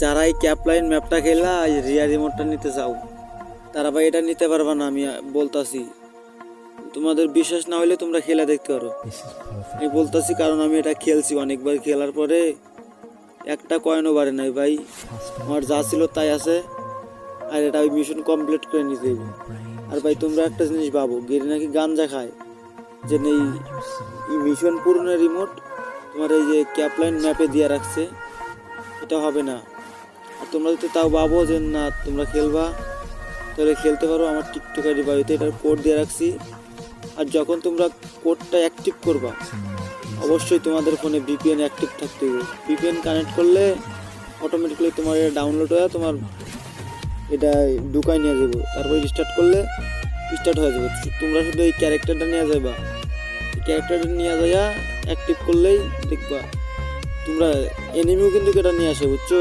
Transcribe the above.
যারা এই ক্যাপলাইন ম্যাপটা খেলা এই রিয়া রিমোটটা নিতে চাও তারা ভাই এটা নিতে পারবা না, আমি বলতাছি। তোমাদের বিশ্বাস না হলে তোমরা খেলা দেখতে পারো। আমি বলতাছি কারণ আমি এটা খেলছি অনেকবার, খেলার পরে একটা কয়েনও বাড়ে নাই ভাই, আমার যা ছিল তাই আছে। আর এটা ওই মিশন কমপ্লিট করে নিতে হবে। আর ভাই তোমরা একটা জিনিস ভাবো, গেরি নাকি গাঞ্জা খায়, যে এই মিশন পূরণের রিমোট তোমার এই যে ক্যাপলাইন ম্যাপে দিয়ে রাখছে, এটা হবে না। আর তোমরা যদি তাও ভাবো যে না তোমরা খেলবা, তাহলে খেলতে পারো। আমার টিকটক আইডি বাড়িতে এটার কোড দিয়ে রাখছি। আর যখন তোমরা কোডটা অ্যাক্টিভ করবা, অবশ্যই তোমাদের ফোনে ভিপিএন অ্যাক্টিভ থাকতে হবে। ভিপিএন কানেক্ট করলে অটোমেটিক্যালি তোমার এটা ডাউনলোড হয়ে তোমার এটা ঢুকাই নিয়ে যাবো, তারপরে রিস্টার্ট করলে স্টার্ট হয়ে যাবে। তোমরা শুধু এই ক্যারেক্টারটা নিয়ে যাবা, এই ক্যারেক্টারটা নিয়ে যাইয়া অ্যাক্টিভ করলেই দেখবা তোমরা এনিমিও কিন্তু এটা নিয়ে আসে, বুঝছো।